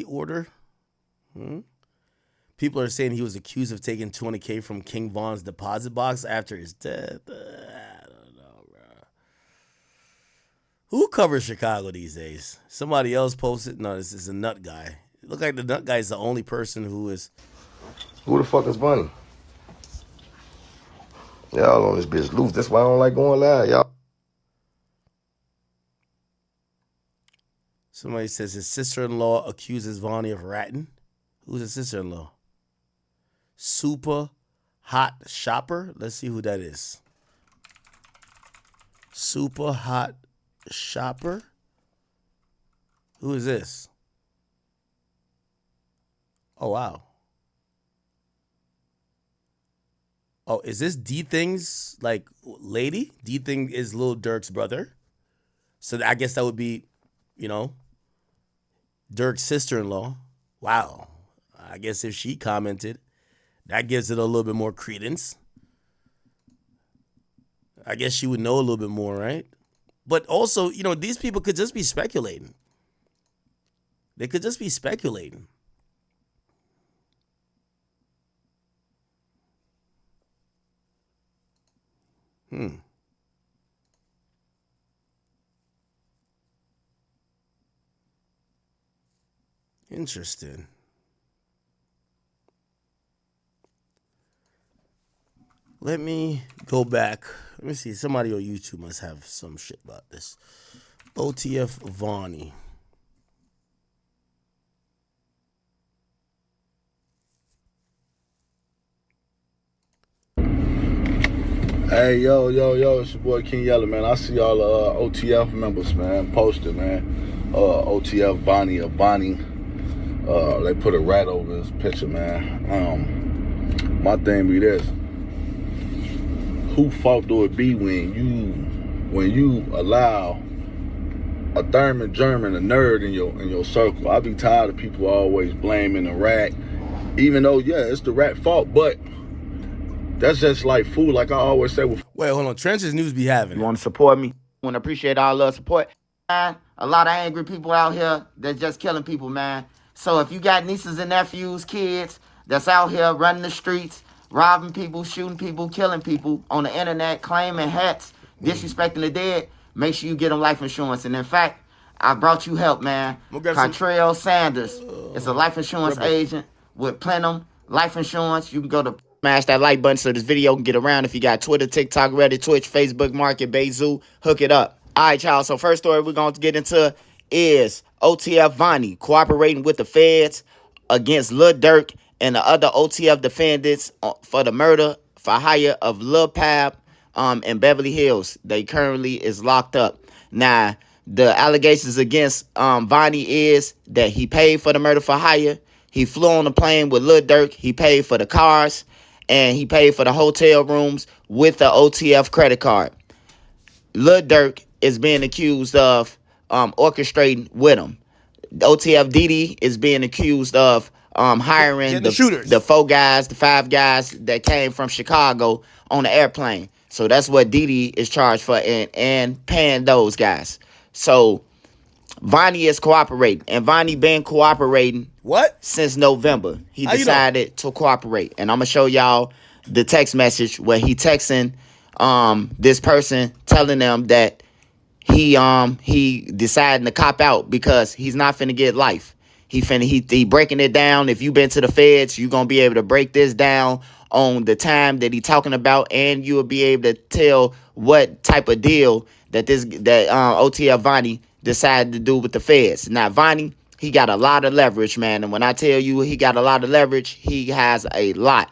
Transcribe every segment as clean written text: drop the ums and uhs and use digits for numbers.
order. People are saying he was accused of taking $20K from King Von's deposit box after his death. I don't know, bro. Who covers Chicago these days? Somebody else posted. No, this is a nut guy. It look like the nut guy is the only person who is. Who the fuck is Vonnie? Y'all on this bitch loose. That's why I don't like going live, y'all. Somebody says his sister-in-law accuses Vonnie of ratting. Who's his sister-in-law? Super Hot Shopper. Let's see who that is. Super Hot Shopper. Who is this? Oh, wow. Oh, is this D-Thing's, like, lady? D-Thing is Lil Durk's brother. So I guess that would be, you know, Durk's sister-in-law. Wow. I guess if she commented, that gives it a little bit more credence. I guess she would know a little bit more, right? But also, you know, these people could just be speculating. They could just be speculating. Interesting. Let me go back. Let me see. Somebody on YouTube must have some shit about this. OTF Vonni. Hey, yo, it's your boy King Yella, man. I see all the OTF members, man, posted, man. OTF Vonnie or Vonnie. They put a rat over his picture, man. My thing be this. Who fault do it be when you allow a Thurman German, a nerd in your circle? I be tired of people always blaming the rat. Even though, yeah, it's the rat fault, but that's just like food, like I always say. Wait, hold on. Trenches News be having You it. want to support me? Want to appreciate all the support. Man, a lot of angry people out here that's just killing people, man. So if you got nieces and nephews, kids that's out here running the streets, robbing people, shooting people, killing people on the internet, claiming hats, disrespecting the dead, make sure you get them life insurance. And in fact, I brought you help, man. Cartrell Sanders is a life insurance agent with Plenum Life Insurance. You can go to smash that like button so this video can get around. If you got Twitter, TikTok, Reddit, Twitch, Facebook Market, Bayzoo, hook it up. All right, y'all. So first story we're going to get into is OTF Vonnie cooperating with the feds against Lil Durk and the other OTF defendants for the murder for hire of Lil Pab in Beverly Hills. They currently is locked up. Now, the allegations against Vonnie is that he paid for the murder for hire. He flew on a plane with Lil Durk. He paid for the cars. And he paid for the hotel rooms with the OTF credit card. Lil Durk is being accused of orchestrating with him. The OTF Didi is being accused of hiring the shooters, the the 5 guys that came from Chicago on the airplane. So that's what Didi is charged for and paying those guys. So Vonnie is cooperating, and Vonnie been cooperating since November. He decided to cooperate, and I'm gonna show y'all the text message where he texting this person telling them that he deciding to cop out because he's not finna get life. He breaking it down. If you been to the feds, you gonna be able to break this down on the time that he talking about, and you will be able to tell what type of deal that OTF Vonnie decided to do with the feds. Now, Vonnie, he got a lot of leverage, man. And when I tell you he got a lot of leverage, he has a lot.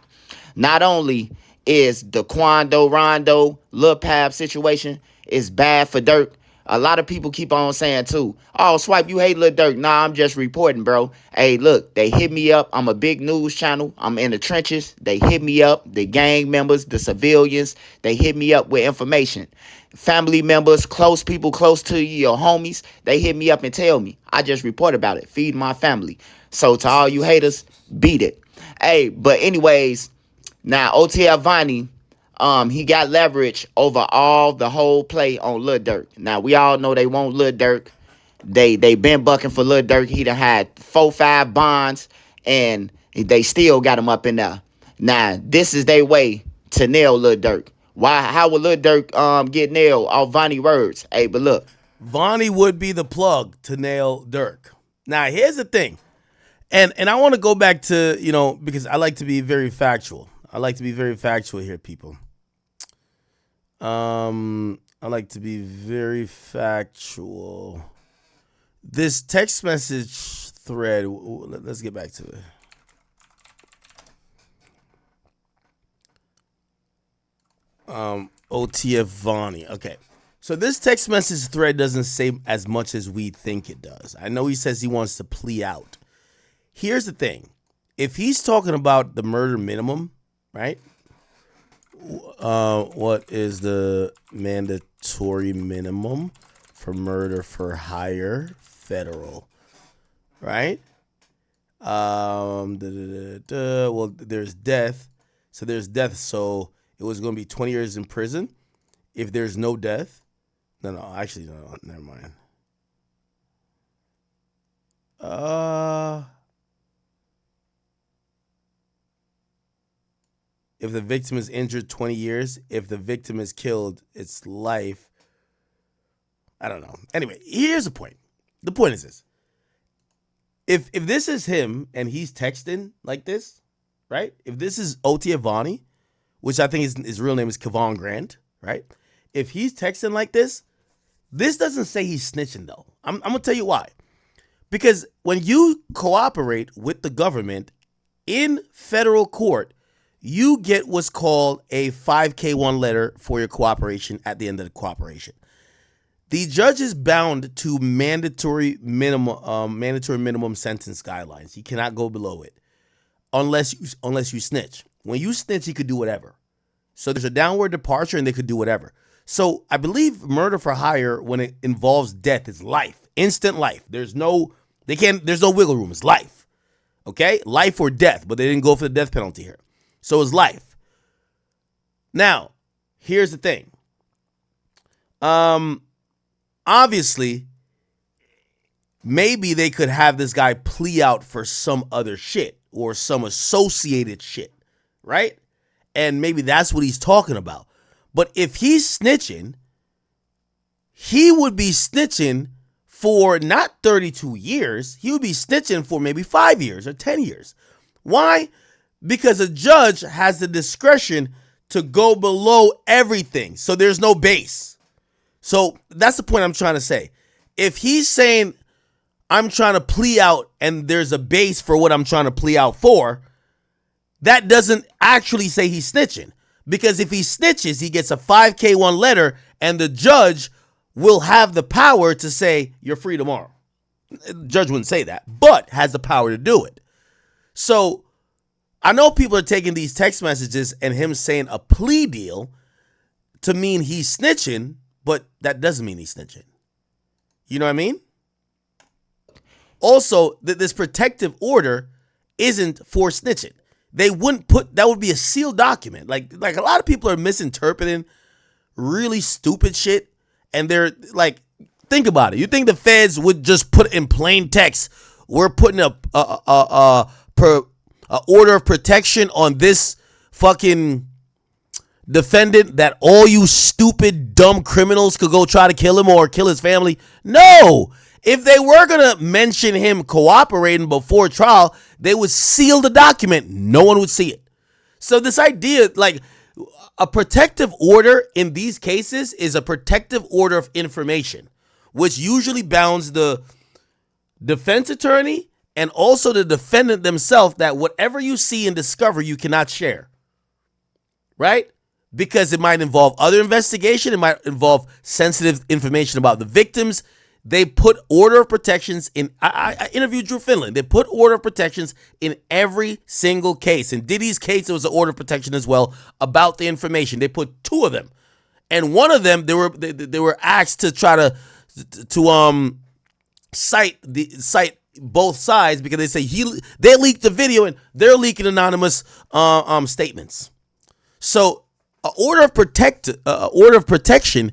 Not only is the Quando Rondo Lil Pab situation is bad for Durk, a lot of people keep on saying too, oh, Swipe, you hate Lil Durk. Nah, I'm just reporting, bro. Hey, look, they hit me up. I'm a big news channel. I'm in the trenches. They hit me up. The gang members, the civilians, they hit me up with information. Family members, close people close to you, your homies, they hit me up and tell me. I just report about it. Feed my family. So to all you haters, beat it. Hey, but anyways, now OTF Vonnie, he got leverage over the whole play on Lil Durk. Now we all know they want Lil Durk. They been bucking for Lil Durk. He done had 4-5 bonds, and they still got him up in there. Now, this is their way to nail Lil Durk. Why? How would Lil Durk get nailed off Vonnie words? Hey, but look. Vonnie would be the plug to nail Durk. Now, here's the thing. And I want to go back to, because I like to be very factual. I like to be very factual here, people. I like to be very factual. This text message thread, let's get back to it. OTF Vonni. Okay. So this text message thread doesn't say as much as we think it does. I know he says he wants to plea out. Here's the thing. If he's talking about the murder minimum, right? What is the mandatory minimum for murder for hire federal, right? Well, there's death. So there's death. So it was going to be 20 years in prison. If there's no death. No, actually, no, never mind. If the victim is injured, 20 years. If the victim is killed, it's life. I don't know. Anyway, here's the point. The point is this. If this is him and he's texting like this, right? If this is OTF Vonni, which I think his real name is Kevon Grant, right? If he's texting like this doesn't say he's snitching, though. I'm going to tell you why. Because when you cooperate with the government in federal court, you get what's called a 5K1 letter for your cooperation at the end of the cooperation. The judge is bound to mandatory minimum sentence guidelines. He cannot go below it unless you snitch. When you snitch, he could do whatever. So there's a downward departure and they could do whatever. So I believe murder for hire, when it involves death, is life, instant life. There's no wiggle room. It's life. Okay? Life or death, but they didn't go for the death penalty here. So it's life. Now, here's the thing. Obviously, maybe they could have this guy plea out for some other shit or some associated shit, right? And maybe that's what he's talking about. But if he's snitching, he would be snitching for not 32 years. He would be snitching for maybe 5 years or 10 years. Why? Because a judge has the discretion to go below everything. So there's no base. So that's the point I'm trying to say. If he's saying, I'm trying to plea out and there's a base for what I'm trying to plea out for, that doesn't actually say he's snitching. Because if he snitches, he gets a 5K1 letter and the judge will have the power to say, you're free tomorrow. The judge wouldn't say that, but has the power to do it. So I know people are taking these text messages and him saying a plea deal to mean he's snitching, but that doesn't mean he's snitching. You know what I mean? Also, this protective order isn't for snitching. They wouldn't that would be a sealed document. Like a lot of people are misinterpreting really stupid shit. And they're like, think about it. You think the feds would just put in plain text, we're putting a order of protection on this fucking defendant that all you stupid, dumb criminals could go try to kill him or kill his family? No. If they were going to mention him cooperating before trial, they would seal the document. No one would see it. So this idea, like a protective order in these cases is a protective order of information, which usually bounds the defense attorney and also the defendant themselves that whatever you see and discover, you cannot share. Right? Because it might involve other investigation. It might involve sensitive information about the victims. They put order of protections in. I interviewed Drew Finland. They put order of protections in every single case. In Diddy's case, there was an order of protection as well about the information. They put two of them, and one of them they were asked to try to cite both sides because they say they leaked the video and they're leaking anonymous statements. So, order of protection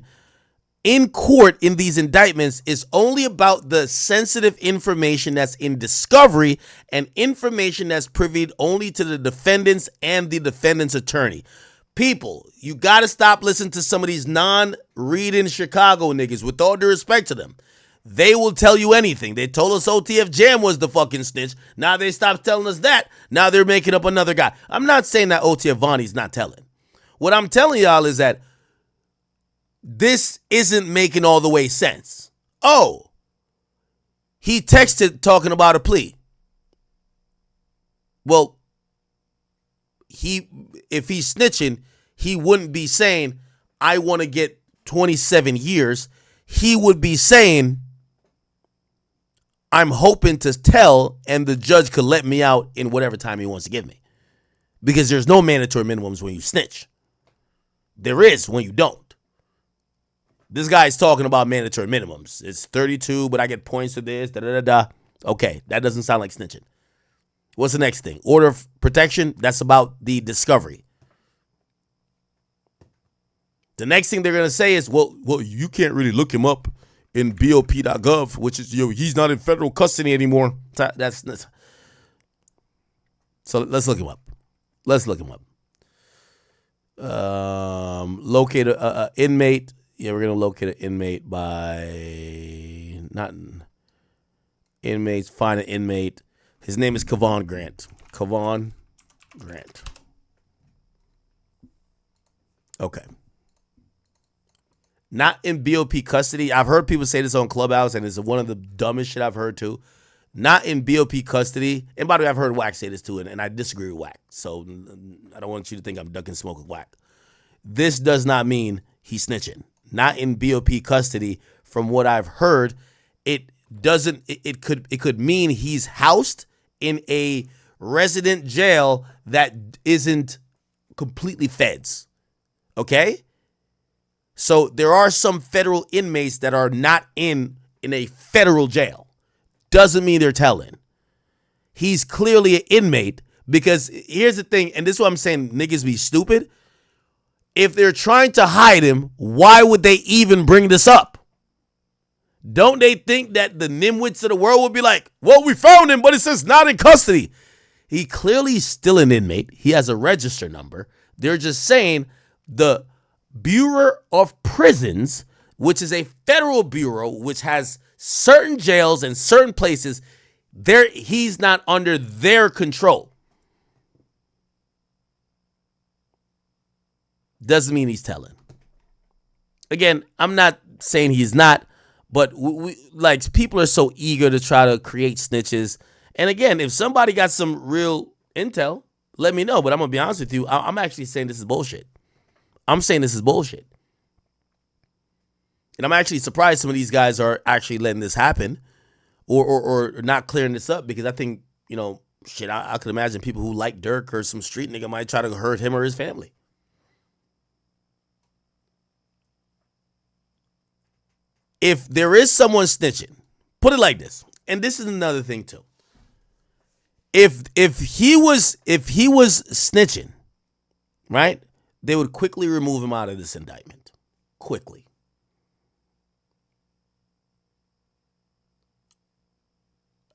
in court in these indictments is only about the sensitive information that's in discovery and information that's privied only to the defendants and the defendant's attorney. People, you got to stop listening to some of these non-reading Chicago niggas, with all due respect to them. They will tell you anything. They told us OTF Jam was the fucking snitch. Now they stopped telling us that. Now they're making up another guy. I'm not saying that OTF Vonnie's not telling. What I'm telling y'all is that this isn't making all the way sense. Oh, he texted talking about a plea. Well, if he's snitching, he wouldn't be saying, I want to get 27 years. He would be saying, I'm hoping to tell and the judge could let me out in whatever time he wants to give me. Because there's no mandatory minimums when you snitch. There is when you don't. This guy's talking about mandatory minimums. It's 32, but I get points for this, da-da-da-da. Okay, that doesn't sound like snitching. What's the next thing? Order of protection, that's about the discovery. The next thing they're going to say is, well, you can't really look him up in BOP.gov, which is, he's not in federal custody anymore. That's so let's look him up. Locate a inmate. Yeah, we're going to locate an inmate by, not inmates, find an inmate. His name is Kavon Grant. Okay. Not in BOP custody. I've heard people say this on Clubhouse, and it's one of the dumbest shit I've heard too. Not in BOP custody. And by the way, I've heard Wack say this too, and I disagree with Wack. So I don't want you to think I'm ducking smoke with Wack. This does not mean he's snitching. Not in BOP custody. From what I've heard, it could mean he's housed in a resident jail that isn't completely feds. Okay? So there are some federal inmates that are not in a federal jail. Doesn't mean they're telling. He's clearly an inmate, because here's the thing, and this is what I'm saying, niggas be stupid. If they're trying to hide him, why would they even bring this up? Don't they think that the nimwits of the world would be like, well, we found him, but it says not in custody. He clearly is still an inmate. He has a register number. They're just saying the Bureau of Prisons, which is a federal bureau which has certain jails and certain places, he's not under their control. Doesn't mean he's telling. Again, I'm not saying he's not, but like, people are so eager to try to create snitches. And again, if somebody got some real intel, let me know. But I'm going to be honest with you. I'm actually saying this is bullshit. I'm saying this is bullshit. And I'm actually surprised some of these guys are actually letting this happen or not clearing this up, because I think, I could imagine people who like Durk or some street nigga might try to hurt him or his family. If there is someone snitching, put it like this, and this is another thing too. If he was snitching, right, they would quickly remove him out of this indictment. Quickly.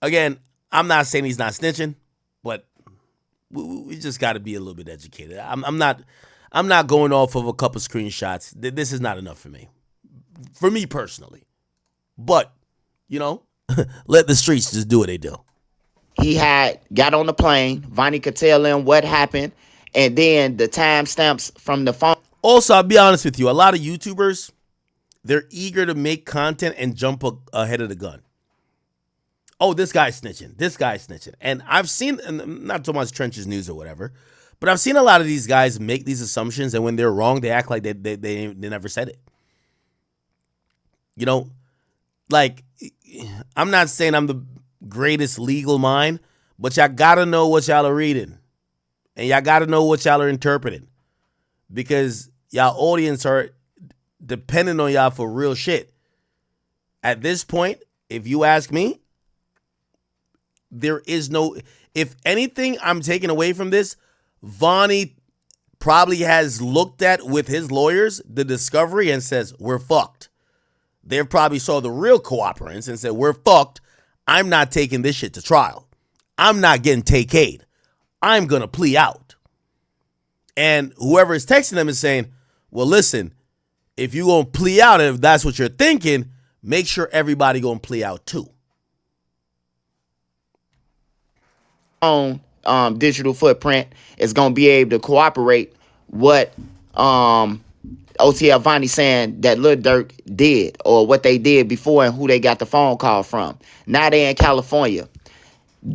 Again, I'm not saying he's not snitching, but we just got to be a little bit educated. I'm not going off of a couple screenshots. This is not enough for me. For me personally. But, let the streets just do what they do. He got on the plane. Vonnie could tell him what happened. And then the timestamps from the phone. Also, I'll be honest with you. A lot of YouTubers, they're eager to make content and jump ahead of the gun. Oh, this guy's snitching. And I've seen, and not so much Trenches News or whatever, but I've seen a lot of these guys make these assumptions, and when they're wrong, they act like they never said it. Like, I'm not saying I'm the greatest legal mind, but y'all gotta know what y'all are reading. And y'all gotta know what y'all are interpreting. Because y'all audience are depending on y'all for real shit. At this point, if you ask me, there is no, if anything I'm taking away from this, Vonnie probably has looked at with his lawyers the discovery and says, we're fucked. they probably saw the real cooperants and said, we're fucked. I'm not taking this shit to trial. I'm not getting take-aid. I'm going to plea out. And whoever is texting them is saying, well, listen, if you're going to plea out, if that's what you're thinking, make sure everybody going to plea out too. On digital footprint is going to be able to cooperate what OTF Vonni saying that Lil Durk did, or what they did before, and who they got the phone call from. Now they in California.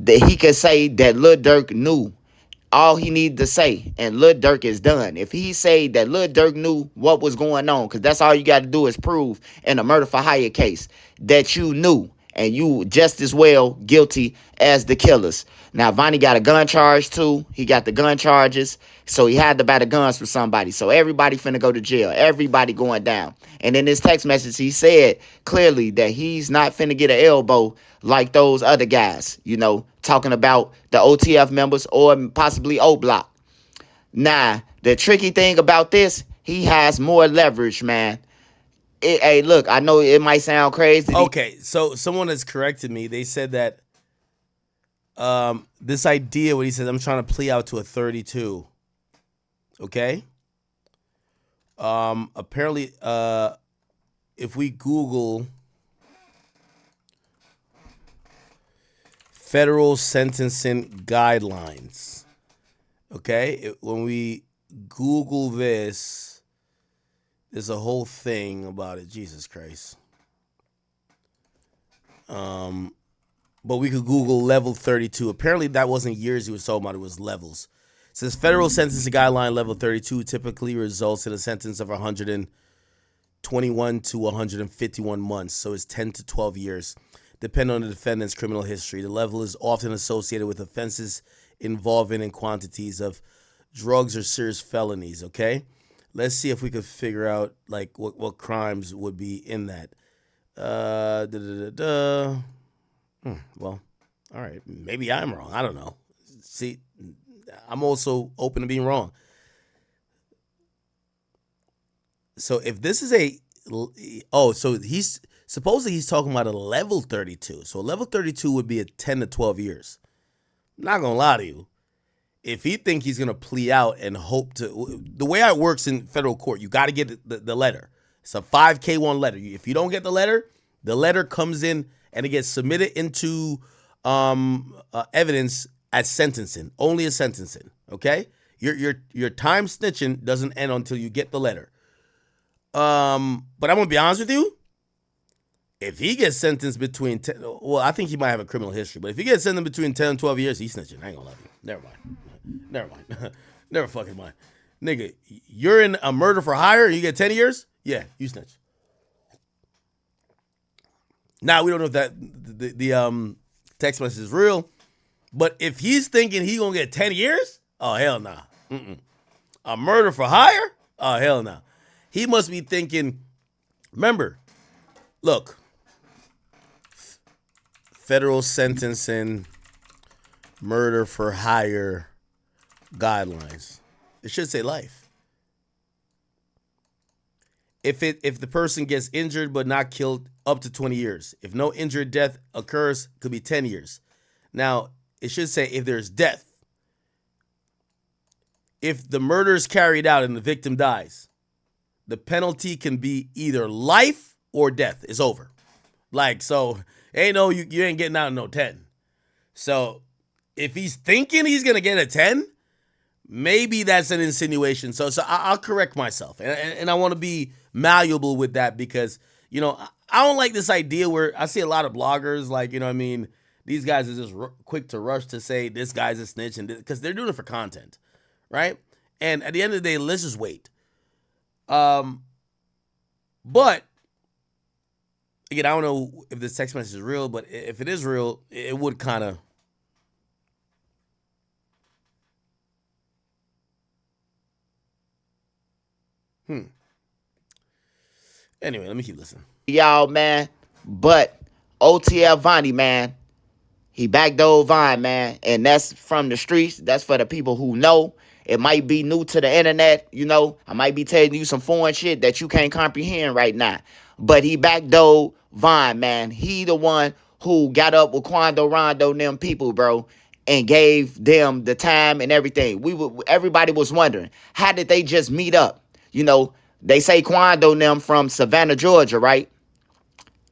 He could say that Lil Durk knew all he needed to say, and Lil Durk is done. If he say that Lil Durk knew what was going on, because that's all you got to do is prove in a murder for hire case that you knew, and you just as well guilty as the killers. Now, Vonnie got a gun charge too. He got the gun charges, so he had to buy the guns for somebody. So everybody finna go to jail. Everybody going down. And in his text message, he said clearly that he's not finna get an elbow like those other guys, you know, talking about the OTF members or possibly O-Block. Now, the tricky thing about this, he has more leverage, man. Hey, look, I know it might sound crazy. Okay, so someone has corrected me. They said that this idea, when he says, I'm trying to plea out to a 32, okay? Apparently, if we Google federal sentencing guidelines, okay, when we Google this, there's a whole thing about it. Jesus Christ. But we could Google level 32. Apparently that wasn't years he was talking about, it was levels. It says federal sentencing guideline level 32 typically results in a sentence of 121 to 151 months. So it's 10 to 12 years, depending on the defendant's criminal history. The level is often associated with offenses involving in quantities of drugs or serious felonies, okay? Let's see if we could figure out like what crimes would be in that. Well, all right. Maybe I'm wrong. I don't know. See, I'm also open to being wrong. So if this is so he's supposedly he's talking about a level 32. So a level 32 would be a 10 to 12 years. I'm not gonna lie to you. If he think he's gonna plea out and hope to, the way it works in federal court, you got to get the letter. It's a 5K1 letter. If you don't get the letter comes in and it gets submitted into evidence at sentencing, only at sentencing. Okay, your time snitching doesn't end until you get the letter. But I'm gonna be honest with you. If he gets sentenced between 10, well, I think he might have a criminal history, but if he gets sentenced between 10 and 12 years, he's snitching. I ain't gonna lie to you. Never mind. Never fucking mind. Nigga, you're in a murder for hire and you get 10 years? Yeah, you snitch. Now, we don't know if that the text message is real, but if he's thinking he gonna get 10 years, oh, hell nah. A murder for hire? Oh, hell nah. He must be thinking, remember, look, federal sentencing, murder for hire guidelines. It should say life. If the person gets injured but not killed, up to 20 years. If no injured death occurs, could be 10 years. Now, it should say if there's death. If the murder is carried out and the victim dies, the penalty can be either life or death. It's over. Like, so, ain't no, you ain't getting out in no 10. So, if he's thinking he's going to get a 10, maybe that's an insinuation. So I'll correct myself. And I want to be malleable with that because, you know, I don't like this idea where I see a lot of bloggers, like, you know what I mean, these guys are just quick to rush to say this guy's a snitch, and because they're doing it for content, right? And at the end of the day, let's just wait. But, again, I don't know if this text message is real, but if it is real, it would kind of, Anyway, let me keep listening. Y'all, man. But OTF Vonni, man, he backdoored Vine, man. And that's from the streets. That's for the people who know. It might be new to the internet, you know. I might be telling you some foreign shit that you can't comprehend right now. but he backdoored Von, man. He the one who got up with Quando Rondo and them people, bro, and gave them the time and everything. Everybody was wondering, how did they just meet up? You know, they say Quando and them from Savannah, Georgia, right?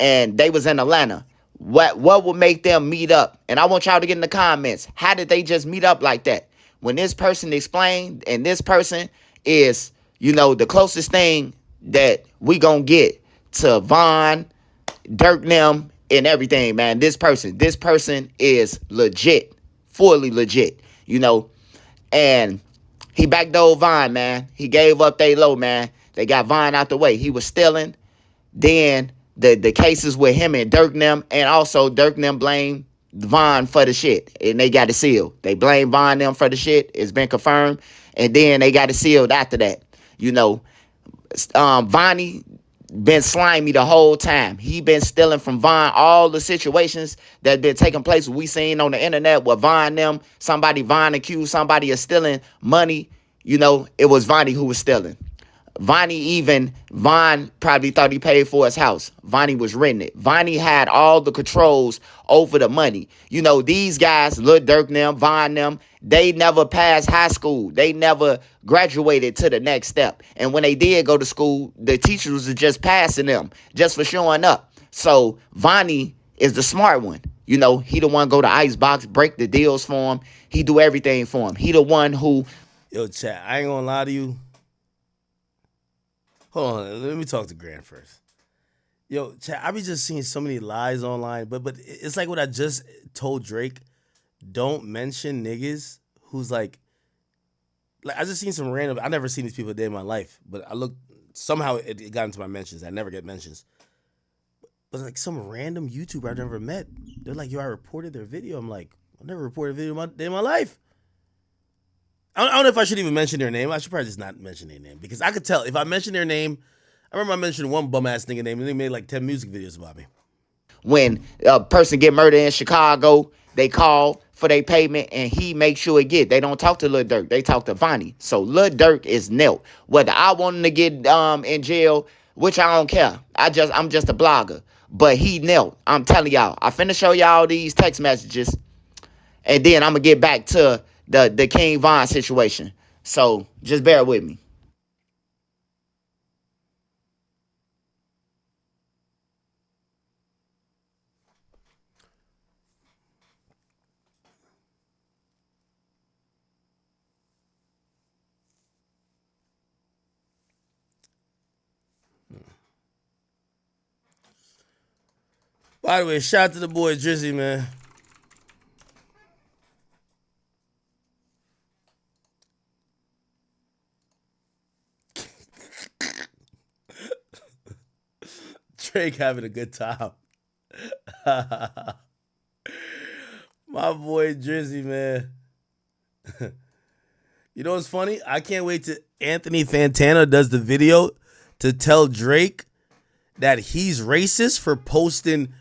And they was in Atlanta. What would make them meet up? And I want y'all to get in the comments. How did they just meet up like that? When this person explained, and this person is, you know, the closest thing that we gonna get to Von, Durk, them, and everything, man. This person is legit, fully legit, you know. And he backdoored Von, man. He gave up they low, man. They got Von out the way. He was stealing. Then the cases with him and Durk them, and also Durk them blame Von for the shit, and they got it sealed. They blame Von them for the shit. It's been confirmed, and then they got it sealed after that. You know, Vonnie been slimy the whole time. He been stealing from Von all the situations that been taking place. We seen on the internet with Von them. Von accused somebody of stealing money. You know, it was Vonnie who was stealing. Von probably thought he paid for his house. Vonnie was renting it. Vonnie had all the controls over the money. You know, these guys, Lil Durk them, Von them, they never passed high school. They never graduated to the next step. And when they did go to school, the teachers were just passing them just for showing up. So Vonnie is the smart one. You know, he the one go to Icebox, break the deals for him. He do everything for him. He the one who... Yo, chat, I ain't gonna lie to you. Hold on, let me talk to Grant first. Yo, chat, I be just seeing so many lies online, but it's like what I just told Drake. Don't mention niggas who's like I just seen some random. I never seen these people a day in my life, but I looked somehow it got into my mentions. I never get mentions. But like some random YouTuber I've never met. They're like, yo, I reported their video. I'm like, I never reported a video in my life. I don't know if I should even mention their name. I should probably just not mention their name because I could tell if I mention their name. I remember I mentioned one bum ass nigga name and they made like 10 music videos about me. When a person get murdered in Chicago, they call for their payment and he makes sure it get. They don't talk to Lil Durk. They talk to Vonnie. So Lil Durk is nil. Whether I want him to get in jail, which I don't care. I'm just a blogger. But he nil. I'm telling y'all. I finna show y'all these text messages. And then I'm gonna get back to the King Von situation. So just bear with me. By the way, shout out to the boy Drizzy, man. Drake having a good time. My boy Drizzy, man. You know what's funny? I can't wait till Anthony Fantana does the video to tell Drake that he's racist for posting.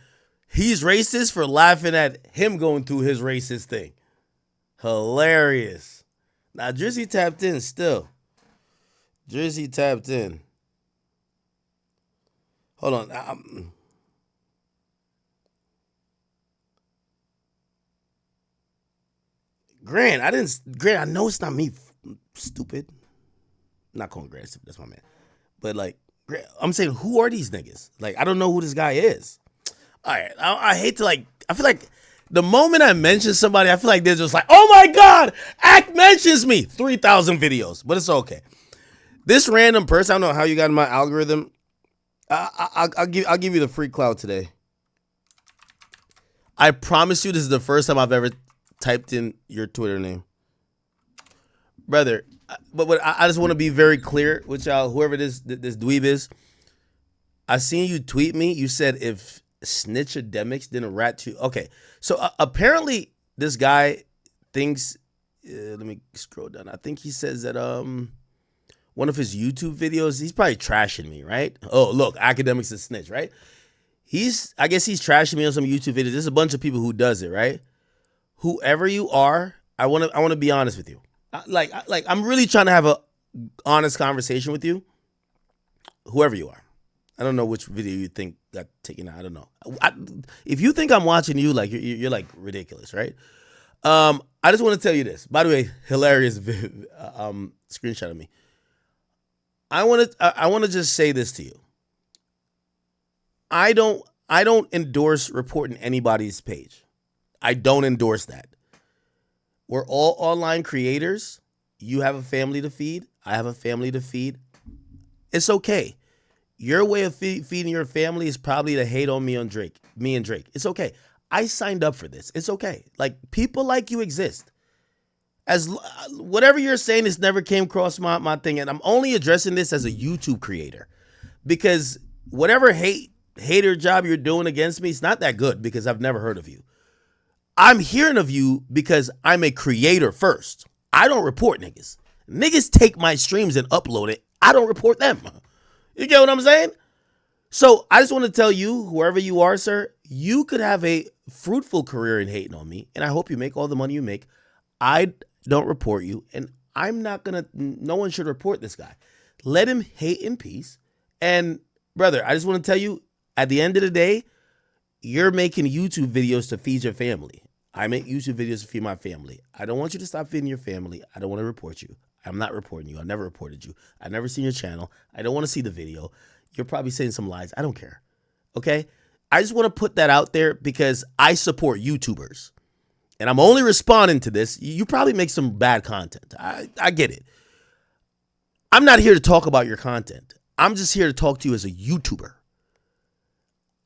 He's racist for laughing at him going through his racist thing. Hilarious. Now, Drizzy tapped in still. Drizzy tapped in. Hold on. Grant, I know it's not me, stupid. I'm not calling Grant stupid, that's my man. But, like, Grant, I'm saying, who are these niggas? Like, I don't know who this guy is. All right, I hate to, like, I feel like the moment I mention somebody, I feel like they're just like, oh my God, Act mentions me. 3,000 videos, but it's okay. This random person, I don't know how you got in my algorithm. I'll give you the free clout today. I promise you this is the first time I've ever typed in your Twitter name. Brother, but I just want to be very clear with y'all, whoever this dweeb is. I seen you tweet me. You said if Snitchademics didn't rat you. Okay, so apparently this guy thinks, let me scroll down. I think he says that one of his YouTube videos, he's probably trashing me, right? Oh, look, Akademiks is snitch, right? I guess he's trashing me on some YouTube videos. There's a bunch of people who does it, right? Whoever you are, I want to be honest with you. I'm really trying to have a honest conversation with you. Whoever you are. I don't know which video you think got taken out. I don't know. If you think I'm watching you, like you're like ridiculous, right? I just want to tell you this. By the way, hilarious screenshot of me. I want to just say this to you. I don't endorse reporting anybody's page. I don't endorse that. We're all online creators. You have a family to feed. I have a family to feed. It's okay. Your way of feeding your family is probably to hate on me and Drake. It's okay. I signed up for this. It's okay. Like, people like you exist. As whatever you're saying, this never came across my thing, and I'm only addressing this as a YouTube creator, because whatever hater job you're doing against me, it's not that good, because I've never heard of you. I'm hearing of you because I'm a creator first. I don't report niggas. Niggas take my streams and upload it. I don't report them. You get what I'm saying? So I just want to tell you, whoever you are, sir, you could have a fruitful career in hating on me, and I hope you make all the money you make. I don't report you, and I'm not going to, no one should report this guy. Let him hate in peace. And brother, I just want to tell you, at the end of the day, you're making YouTube videos to feed your family. I make YouTube videos to feed my family. I don't want you to stop feeding your family. I don't want to report you. I'm not reporting you. I never reported you. I've never seen your channel. I don't want to see the video. You're probably saying some lies. I don't care. Okay? I just want to put that out there because I support YouTubers. And I'm only responding to this. You probably make some bad content. I get it. I'm not here to talk about your content. I'm just here to talk to you as a YouTuber.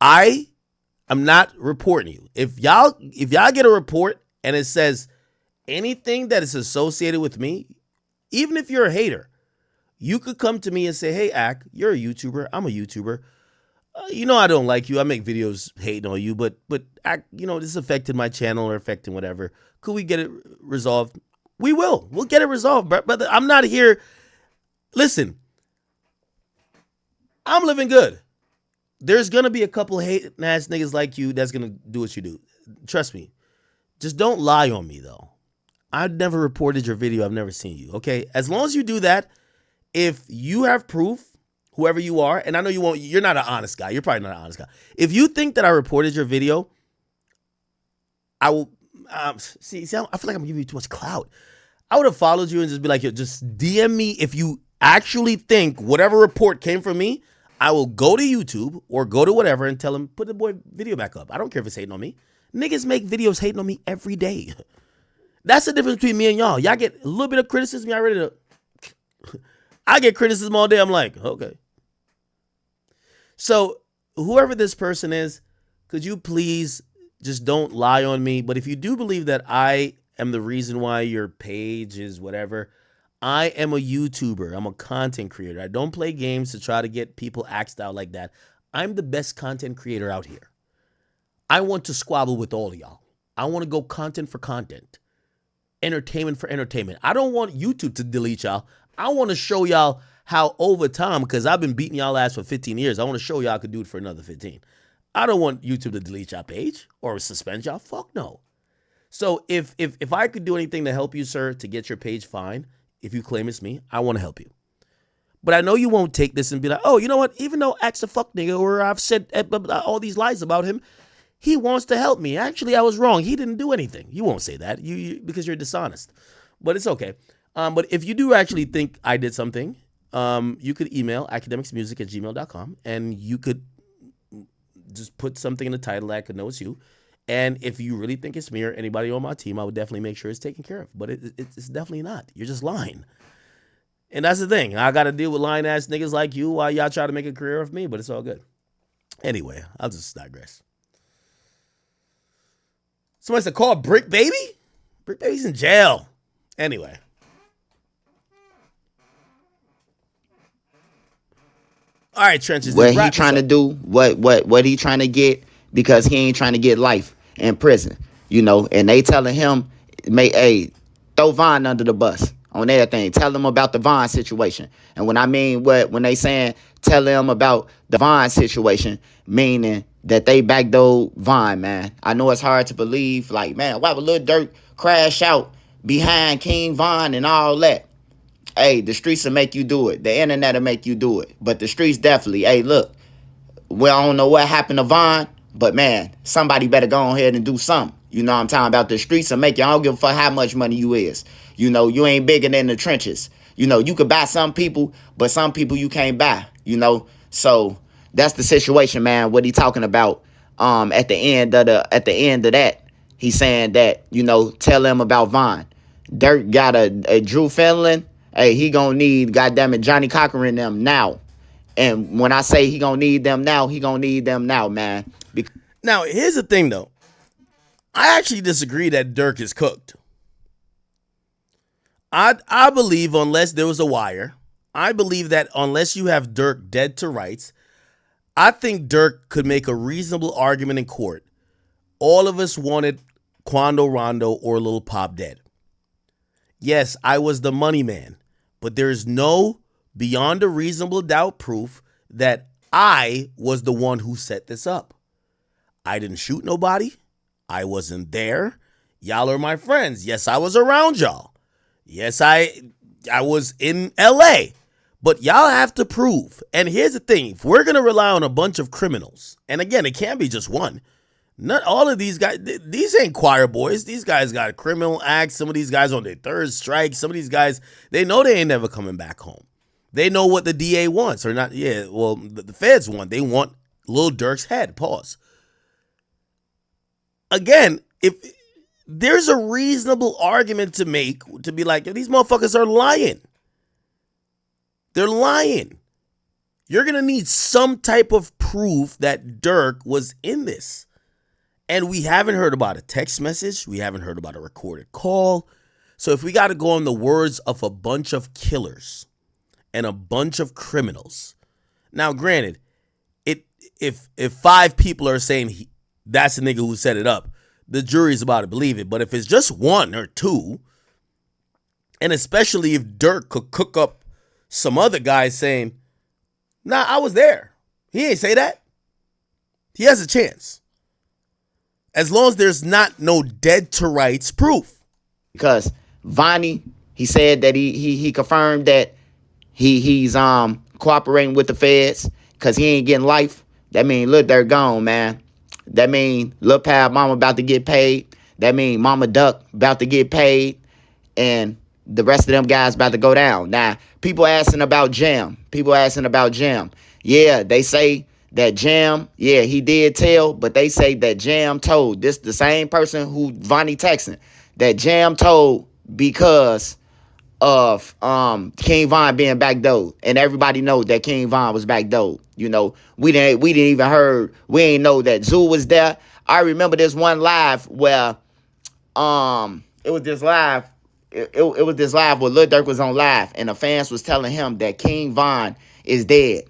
I'm not reporting you. If y'all get a report and it says anything that is associated with me, even if you're a hater, you could come to me and say, hey, Ak, you're a YouTuber. I'm a YouTuber. You know I don't like you. I make videos hating on you, but Ak, you know, this affected my channel or affecting whatever. Could we get it resolved? We will. We'll get it resolved, brother. I'm not here. Listen, I'm living good. There's going to be a couple hating ass niggas like you that's going to do what you do. Trust me. Just don't lie on me, though. I've never reported your video. I've never seen you, okay? As long as you do that, if you have proof, whoever you are, and I know you won't, you're not an honest guy. You're probably not an honest guy. If you think that I reported your video, I will, see, I feel like I'm giving you too much clout. I would have followed you and just be like, yo, just DM me if you actually think whatever report came from me. I will go to YouTube or go to whatever and tell him, put the boy video back up. I don't care if it's hating on me. Niggas make videos hating on me every day. That's the difference between me and y'all. Y'all get a little bit of criticism. Y'all ready to... I get criticism all day. I'm like, okay. So whoever this person is, could you please just don't lie on me? But if you do believe that I am the reason why your page is whatever, I am a YouTuber. I'm a content creator. I don't play games to try to get people axed out like that. I'm the best content creator out here. I want to squabble with all of y'all. I want to go content for content. Entertainment for entertainment. I don't want YouTube to delete y'all. I want to show y'all how over time, because I've been beating y'all ass for 15 years, I want to show y'all I could do it for another 15. I don't want YouTube to delete y'all page or suspend y'all. Fuck no. So if I could do anything to help you, sir, to get your page fine, if you claim it's me, I want to help you. But I know you won't take this and be like, oh, you know what? Even though Axe a fuck nigga or I've said all these lies about him, he wants to help me. Actually, I was wrong. He didn't do anything. You won't say that you because you're dishonest. But it's okay. But if you do actually think I did something, you could email academicsmusic@gmail.com and you could just put something in the title that I could know it's you. And if you really think it's me or anybody on my team, I would definitely make sure it's taken care of. But it's definitely not. You're just lying. And that's the thing. I got to deal with lying ass niggas like you while y'all try to make a career of me, but it's all good. Anyway, I'll just digress. Somebody said, call Brick Baby? Brick Baby's in jail. Anyway. All right, Trenches. What he trying to do, what he trying to get, because he ain't trying to get life in prison, you know, and they telling him, throw Vonnie under the bus on everything. Tell him about the Vonnie situation. And when I mean when they saying tell him about the Vonnie situation, meaning that they backdoored Vonnie, man. I know it's hard to believe, like, man, why would Lil Durk crash out behind King Von and all that? Hey, the streets will make you do it. The internet will make you do it. But the streets definitely, hey, look, well, I don't know what happened to Von, but man, somebody better go ahead and do something. You know what I'm talking about? The streets will make you. I don't give a fuck how much money you is. You know, you ain't bigger than the trenches. You know, you could buy some people, but some people you can't buy, you know? So that's the situation, man. What he talking about at the end of that, he's saying that, you know, tell him about Von. Dirk got a Drew Finland. Hey, he gonna need, goddammit, Johnny Cochran in them now. And when I say he gonna need them now, he gonna need them now, man. Now, here's the thing, though. I actually disagree that Dirk is cooked. I believe unless there was a wire, I believe that unless you have Dirk dead to rights, I think Dirk could make a reasonable argument in court. All of us wanted Quando Rondo or Lil Pop dead. Yes, I was the money man, but there is no beyond a reasonable doubt proof that I was the one who set this up. I didn't shoot nobody. I wasn't there. Y'all are my friends. Yes, I was around y'all. Yes, I was in LA. But y'all have to prove. And here's the thing. If we're going to rely on a bunch of criminals, and again, it can't be just one. Not all of these guys, these ain't choir boys. These guys got criminal acts. Some of these guys on their third strike. Some of these guys, they know they ain't never coming back home. They know what the DA wants or not. Yeah, well, the feds want. They want Lil Durk's head. Pause. Again, if there's a reasonable argument to make to be like, these motherfuckers are lying. They're lying. You're going to need some type of proof that Durk was in this. And we haven't heard about a text message. We haven't heard about a recorded call. So if we got to go on the words of a bunch of killers and a bunch of criminals. Now, granted, if 5 people are saying that's the nigga who set it up, the jury's about to believe it. But if it's just 1 or 2, and especially if Durk could cook up some other guy saying, nah, I was there. He ain't say that. He has a chance. As long as there's not no dead to rights proof. Because Vonnie, he said that he confirmed that he's cooperating with the feds because he ain't getting life. That mean, look, they're gone, man. That mean Lil Pab Mama about to get paid. That mean Mama Duck about to get paid. And the rest of them guys about to go down. Now, people asking about Jam. Yeah, they say that Jam, yeah, he did tell, but they say that Jam told. This the same person who Vonnie texting. That Jam told because of King Von being backdoored. And everybody knows that King Von was backdoored. You know, we ain't know that Zoo was there. I remember this one live where it was this live where Lil Durk was on live and the fans was telling him that King Von is dead.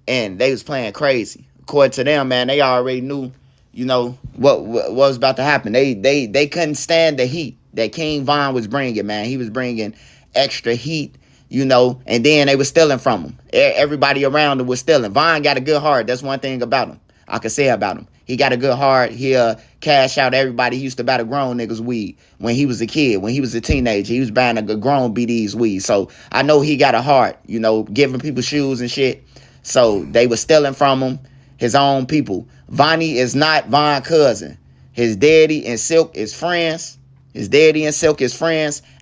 And they was playing crazy. According to them, man, they already knew, you know, what was about to happen. They couldn't stand the heat that King Von was bringing, man. He was bringing extra heat, you know, and then they were stealing from him. Everybody around him was stealing. Von got a good heart. That's one thing about him. I can say about him. He got a good heart. He'll cash out everybody. He used to buy the grown niggas weed when he was a kid. When he was a teenager, he was buying a grown BD's weed. So I know he got a heart, you know, giving people shoes and shit. So they were stealing from him, his own people. Vonnie is not Von's cousin. His daddy and Silk is friends.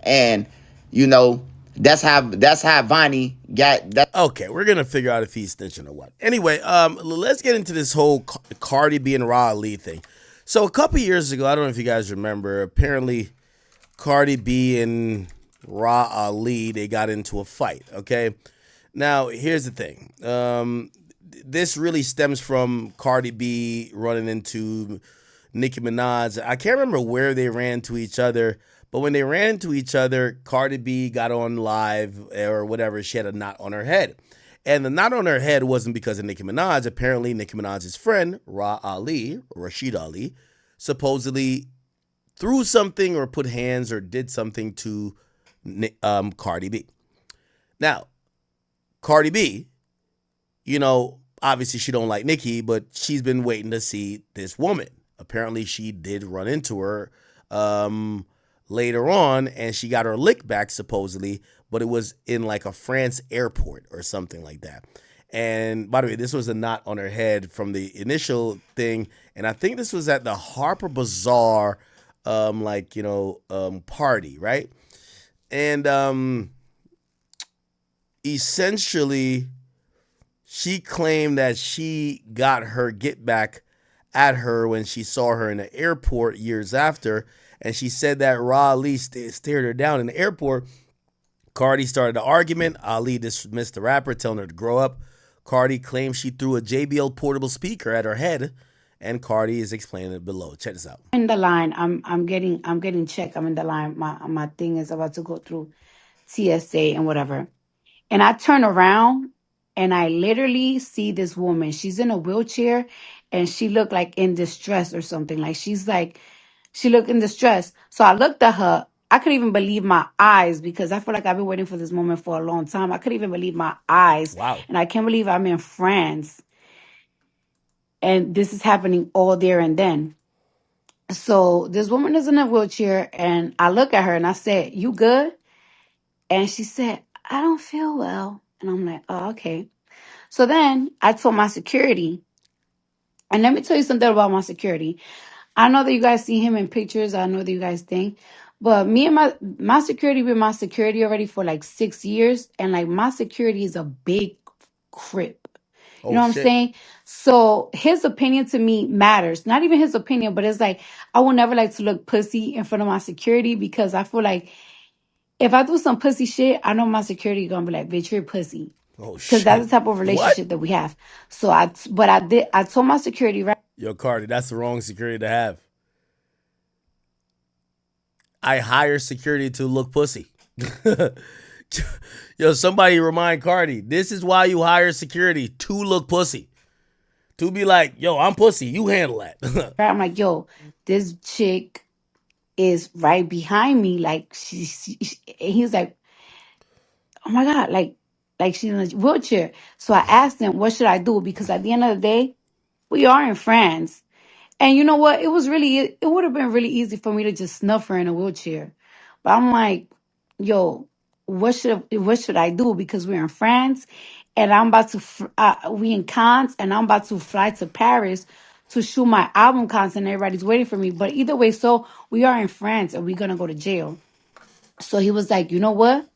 And, you know, that's how Vonnie got that. Okay, we're gonna figure out if he's snitching or what. Anyway, let's get into this whole Cardi B and Ra Ali thing. So a couple years ago, I don't know if you guys remember, apparently Cardi B and Ra Ali, they got into a fight, okay? Now, here's the thing. This really stems from Cardi B running into Nicki Minaj. I can't remember where they ran to each other, but when they ran into each other, Cardi B got on live or whatever. She had a knot on her head. And the knot on her head wasn't because of Nicki Minaj. Apparently, Nicki Minaj's friend, Rashid Ali, supposedly threw something or put hands or did something to Cardi B. Now, Cardi B, you know, obviously she don't like Nicki, but she's been waiting to see this woman. Apparently, she did run into her later on, and she got her lick back, supposedly, but it was in like a France airport or something like that. And by the way, this was a knot on her head from the initial thing, and I think this was at the Harper Bazaar, party, right? And essentially, she claimed that she got her get back at her when she saw her in the airport years after, and she said that Ra Ali stared her down in the airport. Cardi started the argument. Ali dismissed the rapper, telling her to grow up. Cardi claims she threw a JBL portable speaker at her head, and Cardi is explaining it below. Check this out. In the line, I'm getting checked. I'm in the line. My thing is about to go through TSA and whatever. And I turn around and I literally see this woman. She's in a wheelchair and she looked like in distress or something. Like she looked in distress. So I looked at her. I couldn't even believe my eyes because I feel like I've been waiting for this moment for a long time. I couldn't even believe my eyes. Wow. And I can't believe I'm in France. And this is happening all there and then. So this woman is in a wheelchair and I look at her and I said, "You good?" And she said, "I don't feel well." And I'm like, "Oh, okay." So then I told my security, and let me tell you something about my security. I know that you guys see him in pictures. I know that you guys think, but me and my security been my security already for like 6 years, and like my security is a big crip. You Oh know what I'm shit. saying? So his opinion to me matters. Not even his opinion, but it's like I will never like to look pussy in front of my security because I feel like if I do some pussy shit, I know my security gonna be like, "Bitch, you're pussy." Oh Because that's shit. the type of What? relationship that we have. So I told my security, right? Yo, Cardi, that's the wrong security to have. I hire security to look pussy. Yo, somebody remind Cardi, this is why you hire security to look pussy. To be like, yo, I'm pussy, you handle that. I'm like, yo, this chick is right behind me. Like and he was like, "Oh my God, like she's in a wheelchair." So I asked him, "What should I do?" Because at the end of the day, we are in France. And you know what? It would have been really easy for me to just snuff her in a wheelchair. But I'm like, yo, what should I do? Because we're in France and I'm about to, we in Cannes and I'm about to fly to Paris to shoot my album content. Everybody's waiting for me. But either way, so we are in France and we're going to go to jail. So he was like, "You know what?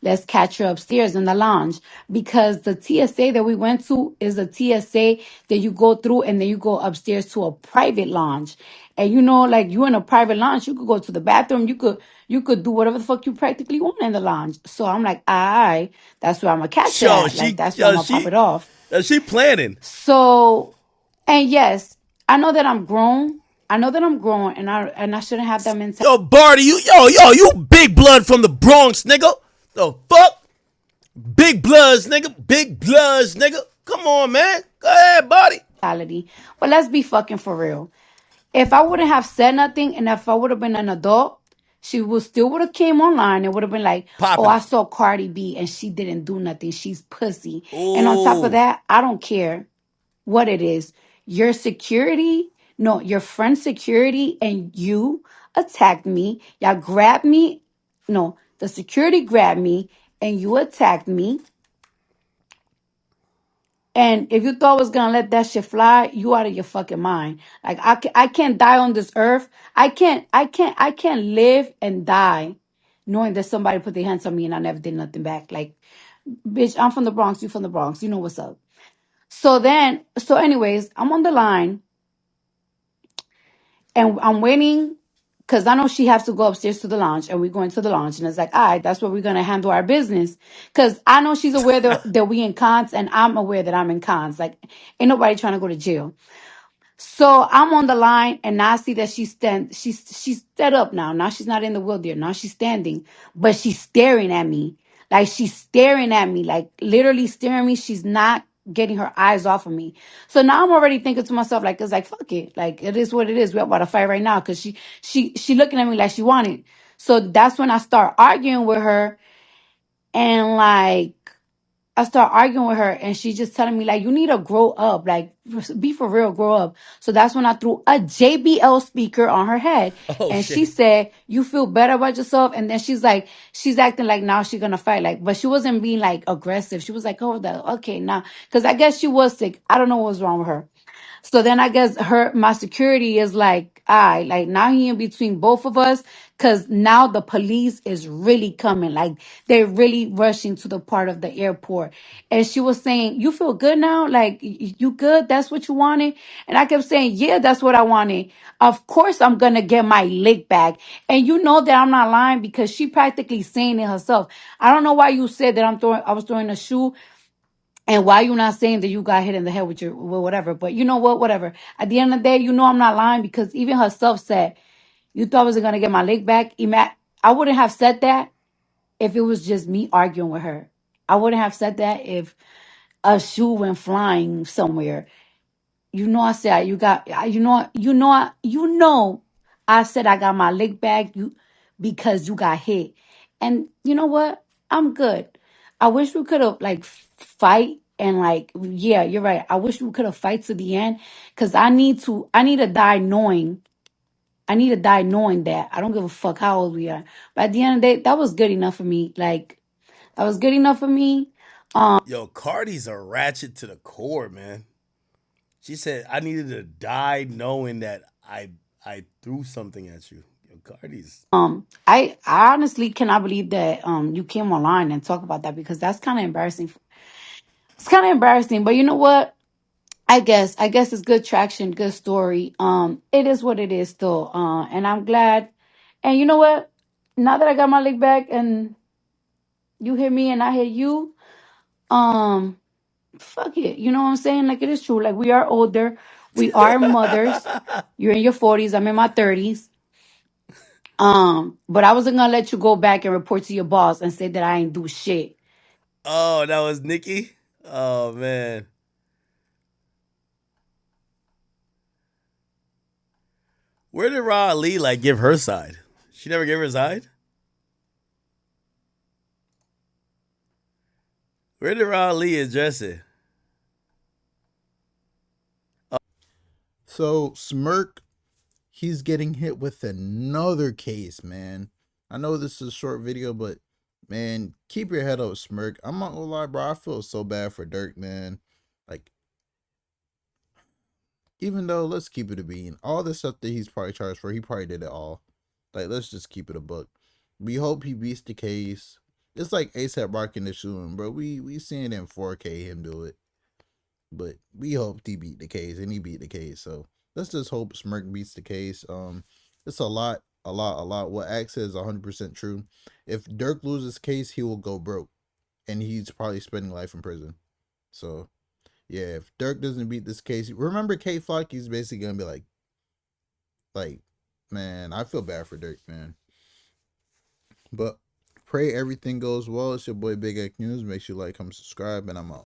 Let's catch her upstairs in the lounge because the TSA that we went to is a TSA that you go through and then you go upstairs to a private lounge. And you know, like you in a private lounge, you could go to the bathroom, you could do whatever the fuck you practically want in the lounge." So I'm like, "Aye, that's where I'm gonna catch her yo, at. Like she that's where I'm yo, gonna pop she it off." she planning. So, and yes, I know that I'm grown. I know that I'm grown, and I shouldn't have that mentality. Yo, Barty, you big blood from the Bronx, nigga. The fuck? Big bloods, nigga. Big bloods, nigga. Come on, man. Go ahead, Barty. But let's be fucking for real. If I wouldn't have said nothing and if I would have been an adult, she would have came online and would have been like, "Oh, Popping I it. saw Cardi B and she didn't do nothing. She's pussy." And on top of Ooh. that, I don't care what it is. Your security, no, your friend's security and you attacked me. Y'all grabbed me. No, the security grabbed me and you attacked me. And if you thought I was gonna let that shit fly, you out of your fucking mind. Like I can't die on this earth. I can't live and die knowing that somebody put their hands on me and I never did nothing back. Like, bitch, I'm from the Bronx, you from the Bronx. You know what's up. So anyways, I'm on the line and I'm waiting because I know she has to go upstairs to the lounge and we're going to the lounge. And it's like, all right, that's where we're going to handle our business. Because I know she's aware that we in cons and I'm aware that I'm in cons. Like, ain't nobody trying to go to jail. So I'm on the line and I see that she's set up now. Now she's not in the wheelchair. Now she's standing, but she's staring at me. Like she's staring at me, like literally staring at me. She's not getting her eyes off of me. So now I'm already thinking to myself, like, it's like, fuck it. Like it is what it is. We're about to fight right now. Cause she looking at me like she wanted. So that's when I start arguing with her and like I start arguing with her, and she just telling me like, you need to grow up, like be for real, grow up. So that's when I threw a JBL speaker on her head, Oh and she shit. said, "You feel better about yourself." And then she's like, she's acting like now she's gonna fight, like, but she wasn't being like aggressive. She was like, "Oh, okay, now," because I guess she was sick. I don't know what was wrong with her. So then I guess my security is like, I like now he in between both of us, because now the police is really coming. Like they're really rushing to the part of the airport. And she was saying, "You feel good now? Like you good? That's what you wanted?" And I kept saying, "Yeah, that's what I wanted. Of course I'm gonna get my lick back." And you know that I'm not lying because she practically saying it herself. I don't know why you said that I was throwing a shoe, and why you not saying that you got hit in the head with your with whatever. But you know what? Whatever. At the end of the day, you know I'm not lying because even herself said, "You thought I wasn't gonna get my leg back." I wouldn't have said that if it was just me arguing with her. I wouldn't have said that if a shoe went flying somewhere. You know, I said you got. I said I got my leg back. You because you got hit, and you know what? I'm good. I wish we could have like fight and like yeah, you're right. I wish we could have fight to the end because I need to. I need to die knowing. I need to die knowing that I don't give a fuck how old we are. But at the end of the day, that was good enough for me. Like that was good enough for me. Yo, Cardi's a ratchet to the core, man. She said I needed to die knowing that I threw something at you. Yo, Cardi's. I honestly cannot believe that you came online and talk about that because that's kind of embarrassing. It's kind of embarrassing, but you know what? I guess it's good traction, good story. It is what it is still. And I'm glad. And you know what? Now that I got my leg back and you hear me and I hear you, um, fuck it. You know what I'm saying? Like it is true. Like we are older, we are mothers. You're in your 40s. I'm in my 30s. But I wasn't gonna let you go back and report to your boss and say that I ain't do shit. Oh, that was Nikki? Oh man. Where did Ra Ali like give her side? She never gave her side? Where did Ra Ali address it? So Smirk, he's getting hit with another case, man. I know this is a short video, but man, keep your head up, Smirk. I'm not gonna lie, bro. I feel so bad for Durk, man. Like, even though let's keep it a bean, all the stuff that he's probably charged for, he probably did it all. Like, let's just keep it a book. We hope he beats the case. It's like ASAP rocking the shoe, bro. We seeing in 4K him do it. But we hoped he beat the case, and he beat the case. So let's just hope Smirk beats the case. It's a lot. What Axe says is 100% true. If Durk loses case, he will go broke, and he's probably spending life in prison. So yeah, if Durk doesn't beat this case, remember K Flock, he's basically gonna be like, man, I feel bad for Durk, man. But pray everything goes well. It's your boy Big X News. Make sure you like, comment, subscribe, and I'm out.